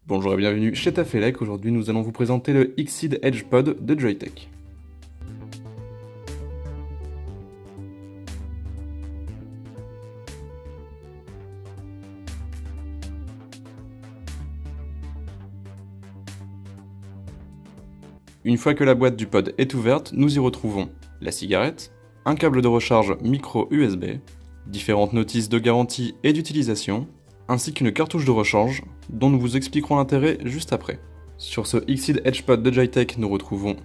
Bonjour et bienvenue chez Tafelec. Aujourd'hui nous allons vous présenter le Xceed Edge Pod de Joyetech. Une fois que la boîte du pod est ouverte, nous y retrouvons la cigarette, un câble de recharge micro USB, différentes notices de garantie et d'utilisation, ainsi qu'une cartouche de rechange, dont nous vous expliquerons l'intérêt juste après. Sur ce Xceed Edge Pod de Joyetech, nous retrouvons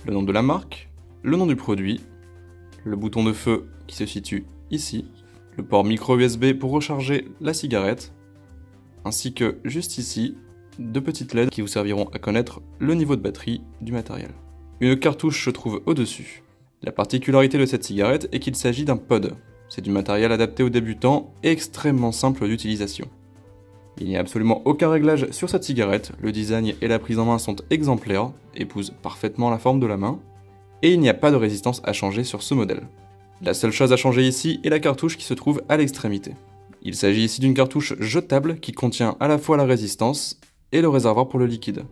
le nom de la marque, le nom du produit, le bouton de feu qui se situe ici, le port micro USB pour recharger la cigarette, ainsi que juste ici, deux petites LED qui vous serviront à connaître le niveau de batterie du matériel. Une cartouche se trouve au-dessus. La particularité de cette cigarette est qu'il s'agit d'un pod. C'est du matériel adapté aux débutants et extrêmement simple d'utilisation. Il n'y a absolument aucun réglage sur cette cigarette, le design et la prise en main sont exemplaires, épousent parfaitement la forme de la main, et il n'y a pas de résistance à changer sur ce modèle. La seule chose à changer ici est la cartouche qui se trouve à l'extrémité. Il s'agit ici d'une cartouche jetable qui contient à la fois la résistance et le réservoir pour le liquide.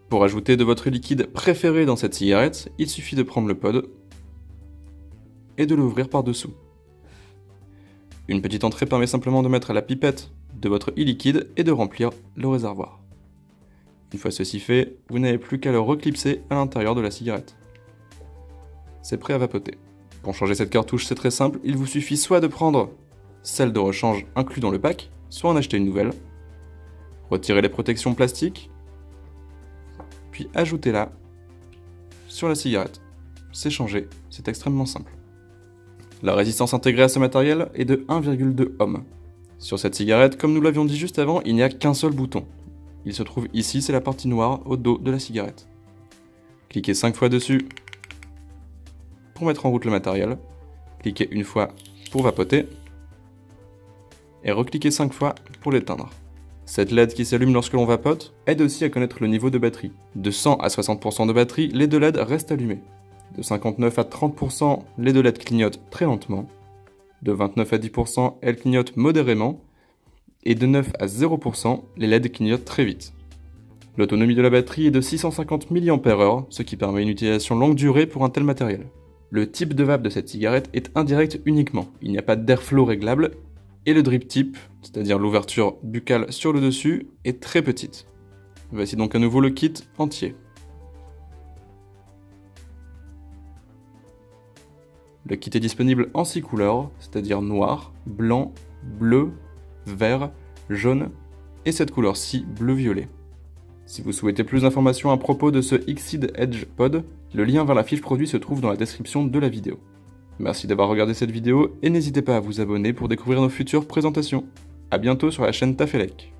Pour ajouter de votre liquide préféré dans cette cigarette, il suffit de prendre le pod et de l'ouvrir par-dessous. Une petite entrée permet simplement de mettre la pipette de votre e-liquide et de remplir le réservoir. Une fois ceci fait, vous n'avez plus qu'à le reclipser à l'intérieur de la cigarette. C'est prêt à vapoter. Pour changer cette cartouche, c'est très simple, il vous suffit soit de prendre celle de rechange inclue dans le pack, soit en acheter une nouvelle, retirer les protections plastiques, puis ajoutez-la sur la cigarette. C'est changé, c'est extrêmement simple. La résistance intégrée à ce matériel est de 1,2 ohm. Sur cette cigarette, comme nous l'avions dit juste avant, il n'y a qu'un seul bouton. Il se trouve ici, c'est la partie noire au dos de la cigarette. Cliquez 5 fois dessus pour mettre en route le matériel. Cliquez une fois pour vapoter. Et recliquez 5 fois pour l'éteindre. Cette LED qui s'allume lorsque l'on vapote aide aussi à connaître le niveau de batterie. De 100 à 60% de batterie, les deux LED restent allumées. De 59 à 30%, les deux LED clignotent très lentement. De 29 à 10%, elles clignotent modérément. Et de 9 à 0%, les LED clignotent très vite. L'autonomie de la batterie est de 650 mAh, ce qui permet une utilisation longue durée pour un tel matériel. Le type de vape de cette cigarette est indirect uniquement. Il n'y a pas d'airflow réglable. Et le drip tip, c'est-à-dire l'ouverture buccale sur le dessus, est très petite. Voici donc à nouveau le kit entier. Le kit est disponible en 6 couleurs, c'est-à-dire noir, blanc, bleu, vert, jaune et cette couleur-ci bleu-violet. Si vous souhaitez plus d'informations à propos de ce Xceed Edge Pod, le lien vers la fiche produit se trouve dans la description de la vidéo. Merci d'avoir regardé cette vidéo et n'hésitez pas à vous abonner pour découvrir nos futures présentations. A bientôt sur la chaîne Tafelec.